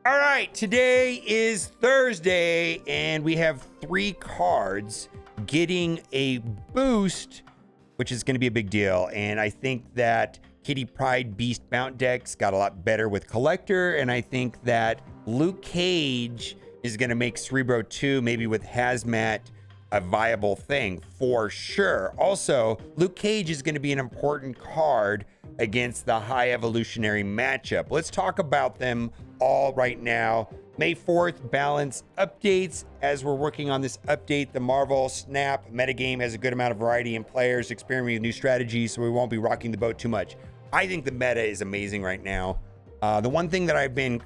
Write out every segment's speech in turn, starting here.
All right, today is Thursday, and we have 3 cards getting a boost, which is going to be a big deal. And I think that Kitty Pryde Beast Mount decks got a lot better with Collector, and I think that Luke Cage is going to make CEREBRO 2, maybe with Hazmat, a viable thing for sure. Also, Luke Cage is going to be an important card against the high evolutionary matchup. Let's talk about them all right now. May 4th, balance updates. As we're working on this update, the Marvel Snap metagame has a good amount of variety in players experimenting with new strategies, so we won't be rocking the boat too much. I think the meta is amazing right now. The one thing that I've been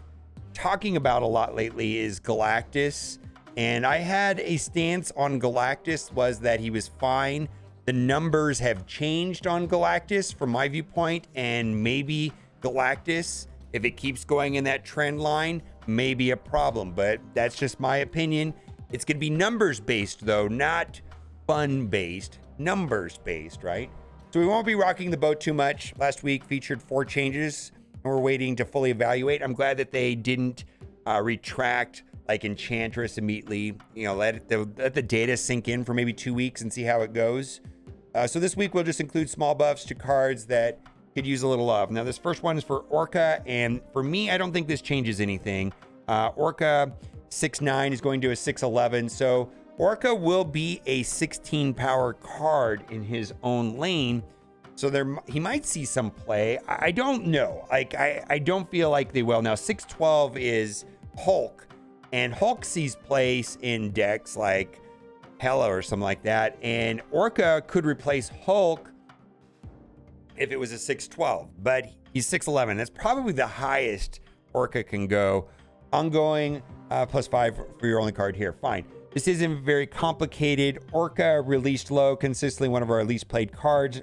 talking about a lot lately is Galactus, and I had a stance on Galactus was that he was fine. The numbers have changed on Galactus from my viewpoint, and maybe Galactus, if it keeps going in that trend line, may be a problem, but that's just my opinion. It's going to be numbers based though, not fun based, numbers based, right? So we won't be rocking the boat too much. Last week featured 4 changes, and we're waiting to fully evaluate. I'm glad that they didn't retract like Enchantress immediately. You know, let the data sink in for maybe 2 weeks and see how it goes. So this week we'll just include small buffs to cards that could use a little love. Now this first one is for Orca, and for me, I don't think this changes anything. Orca 6'9" is going to a 6'11", so Orca will be a 16 power card in his own lane. So he might see some play. I don't know. Like I don't feel like they will. Now 6'12" is Hulk, and Hulk sees place in decks like Hela or something like that, and Orca could replace Hulk if it was a 6'12", but he's 6'11". That's probably the highest Orca can go. Ongoing +5 for your only card here. Fine. This isn't very complicated. Orca released low, consistently one of our least played cards,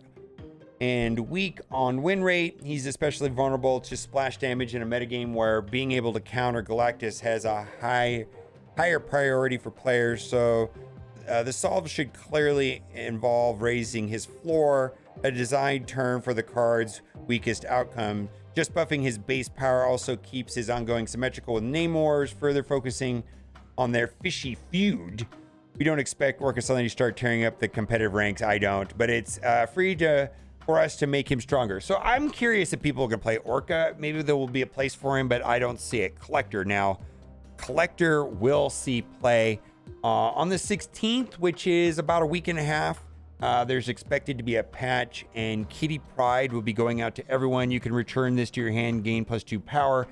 and weak on win rate. He's especially vulnerable to splash damage in a metagame where being able to counter Galactus has a higher priority for players. So the solve should clearly involve raising his floor, a designed turn for the card's weakest outcome. Just buffing his base power also keeps his ongoing symmetrical with Namors, further focusing on their fishy feud. We don't expect Orca suddenly to start tearing up the competitive ranks. I don't, but it's free for us to make him stronger. So I'm curious if people are going to play Orca. Maybe there will be a place for him, but I don't see it. Collector now. Collector will see play on the 16th, which is about a week and a half. There's expected to be a patch, and Kitty Pryde will be going out to everyone. You can return this to your hand, gain +2 power.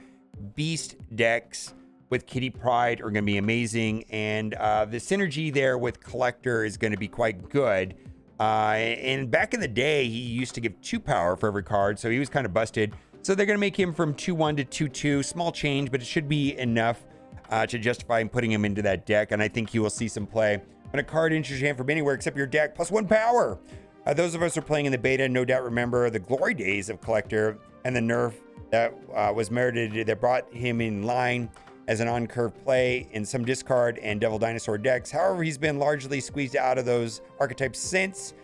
Beast decks with Kitty Pryde are going to be amazing, and the synergy there with Collector is going to be quite good. And back in the day, he used to give 2 power for every card, so he was kind of busted. So they're going to make him from 2-1 to 2-2. Small change, but it should be enough to justify putting him into that deck, and I think he will see some play. When a card enters your hand from anywhere except your deck, +1 power. Those of us who are playing in the beta no doubt remember the glory days of Collector and the nerf that was merited that brought him in line as an on-curve play in some discard and Devil Dinosaur decks. However, he's been largely squeezed out of those archetypes since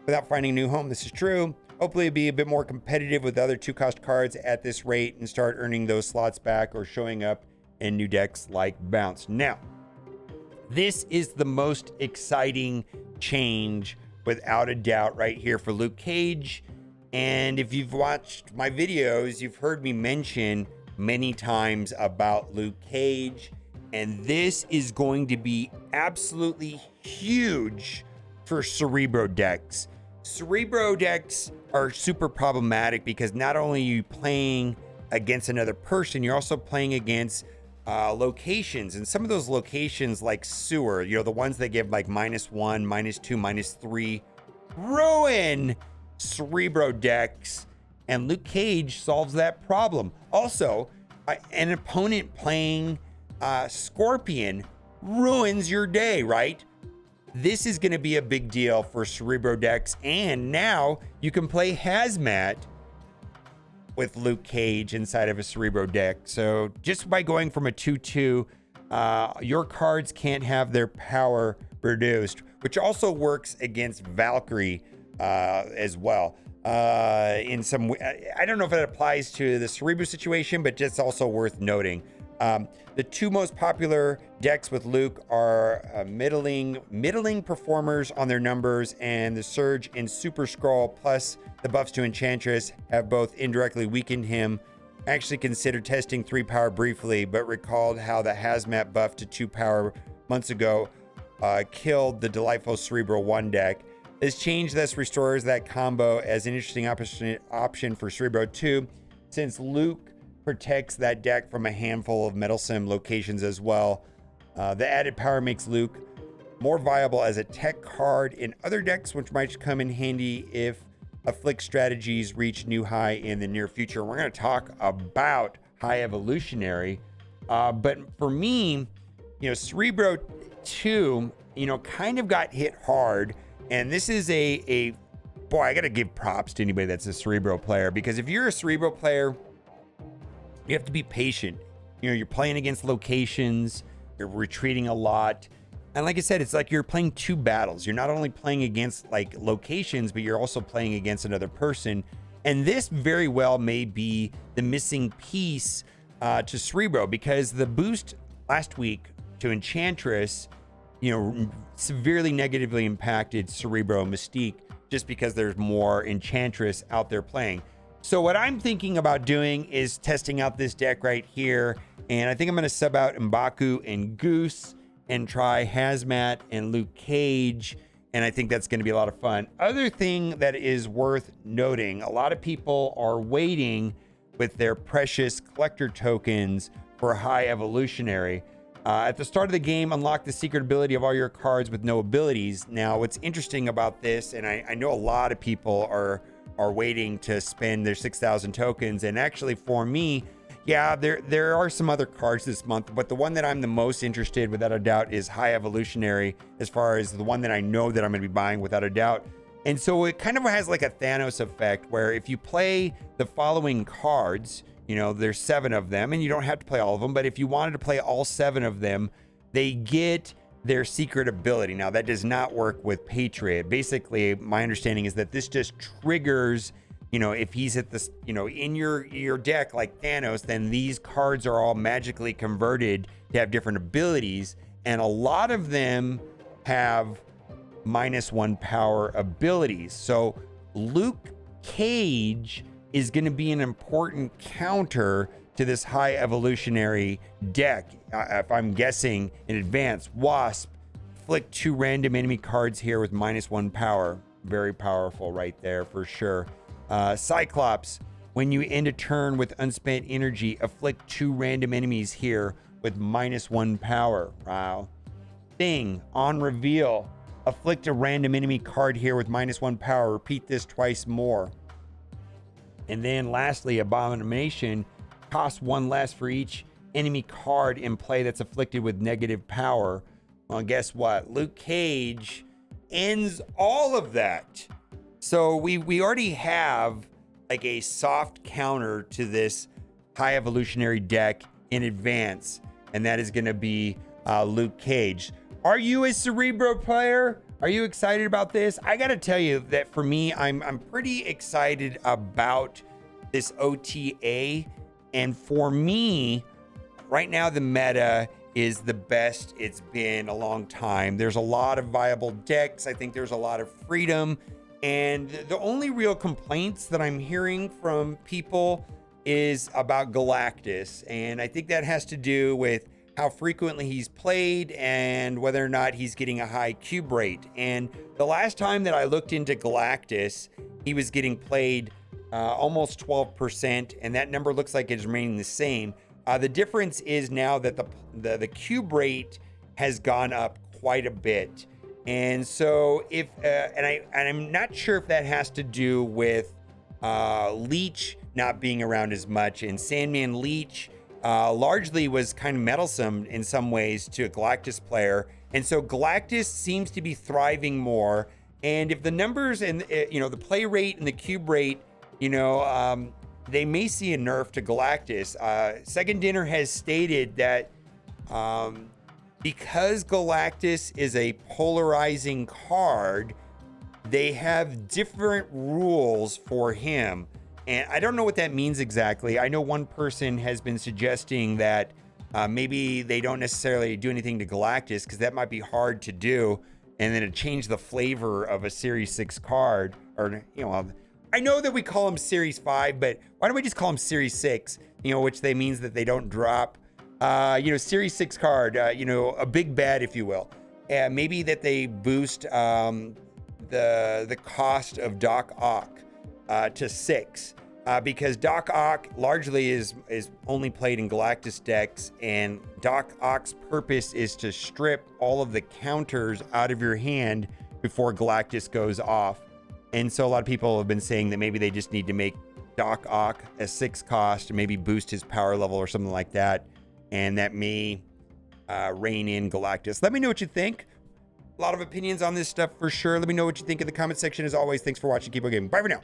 without finding a new home. This is true. Hopefully it'll be a bit more competitive with other 2-cost cards at this rate and start earning those slots back or showing up in new decks like Bounce. Now, this is the most exciting change without a doubt right here for Luke Cage. And if you've watched my videos, you've heard me mention many times about Luke Cage, and this is going to be absolutely huge for CEREBRO decks. CEREBRO decks are super problematic because not only are you playing against another person, you're also playing against locations, and some of those locations like sewer, you know, the ones that give like -1, -2, -3, ruin CEREBRO decks, and Luke Cage solves that problem. Also, an opponent playing Scorpion ruins your day, right? This is going to be a big deal for CEREBRO decks, and now you can play Hazmat with Luke Cage inside of a CEREBRO deck. So just by going from a 2-2, your cards can't have their power reduced, which also works against Valkyrie as well. In some, I don't know if it applies to the CEREBRO situation, but just also worth noting. The two most popular decks with Luke are middling performers on their numbers, and the Surge and Super Scroll plus the buffs to Enchantress have both indirectly weakened him. I actually considered testing 3 power briefly, but recalled how the Hazmat buff to 2 power months ago killed the delightful Cerebro 1 deck. This change thus restores that combo as an interesting option for Cerebro 2, since Luke protects that deck from a handful of meddlesome locations as well. The added power makes Luke more viable as a tech card in other decks, which might come in handy if Afflict strategies reach new high in the near future. We're going to talk about High Evolutionary, but for me, Cerebro 2, kind of got hit hard, and this is a boy, I got to give props to anybody that's a Cerebro player, because if you're a Cerebro player, you have to be patient. You're playing against locations, you're retreating a lot. And like I said, it's like you're playing 2 battles. You're not only playing against like locations, but you're also playing against another person. And this very well may be the missing piece to Cerebro, because the boost last week to Enchantress, severely negatively impacted Cerebro Mystique, just because there's more Enchantress out there playing. So what I'm thinking about doing is testing out this deck right here. And I think I'm going to sub out M'Baku and Goose and try Hazmat and Luke Cage. And I think that's going to be a lot of fun. Other thing that is worth noting, a lot of people are waiting with their precious collector tokens for High Evolutionary. At the start of the game, unlock the secret ability of all your cards with no abilities. Now, what's interesting about this, and I know a lot of people are waiting to spend their 6,000 tokens. And actually for me, yeah, there are some other cards this month, but the one that I'm the most interested without a doubt is High Evolutionary, as far as the one that I know that I'm going to be buying without a doubt. And so it kind of has like a Thanos effect, where if you play the following cards, there's 7 of them, and you don't have to play all of them, but if you wanted to play all 7 of them, they get their secret ability. Now, that does not work with Patriot. Basically, my understanding is that this just triggers, if he's at this, in your deck like Thanos, then these cards are all magically converted to have different abilities, and a lot of them have -1 power abilities. So Luke Cage is going to be an important counter to this High Evolutionary deck. If I'm guessing in advance, Wasp, flick 2 random enemy cards here with -1 power. Very powerful right there for sure. Cyclops, when you end a turn with unspent energy, afflict 2 random enemies here with -1 power. Wow. Thing, on reveal, afflict a random enemy card here with -1 power. Repeat this twice more. And then lastly, Abomination, costs 1 less for each enemy card in play that's afflicted with negative power. Well, guess what? Luke Cage ends all of that. So we already have like a soft counter to this High Evolutionary deck in advance, and that is going to be Luke Cage. Are you a Cerebro player? Are you excited about this? I got to tell you that for me, I'm pretty excited about this OTA. And for me, right now, the meta is the best it's been a long time. There's a lot of viable decks. I think there's a lot of freedom. And the only real complaints that I'm hearing from people is about Galactus. And I think that has to do with how frequently he's played and whether or not he's getting a high cube rate. And the last time that I looked into Galactus, he was getting played almost 12%, and that number looks like it's remaining the same. The difference is now that the cube rate has gone up quite a bit. And so if I'm not sure if that has to do with Leech not being around as much, and Sandman Leech largely was kind of meddlesome in some ways to a Galactus player. And so Galactus seems to be thriving more. And if the numbers and the play rate and the cube rate, they may see a nerf to Galactus. Second Dinner has stated that because Galactus is a polarizing card, they have different rules for him. And I don't know what that means exactly. I know one person has been suggesting that Maybe they don't necessarily do anything to Galactus because that might be hard to do, and then to change the flavor of a Series 6 card, or I know that we call them Series 5, but why don't we just call them Series 6? Which they means that they don't drop. Series 6 card. A big bad, if you will. Maybe that they boost the cost of Doc Ock to 6. Because Doc Ock largely is only played in Galactus decks, and Doc Ock's purpose is to strip all of the counters out of your hand before Galactus goes off. And so a lot of people have been saying that maybe they just need to make Doc Ock a 6 cost, and maybe boost his power level or something like that, and that may rein in Galactus. Let me know what you think. A lot of opinions on this stuff for sure. Let me know what you think in the comment section. As always, thanks for watching. Keep on gaming. Bye for now.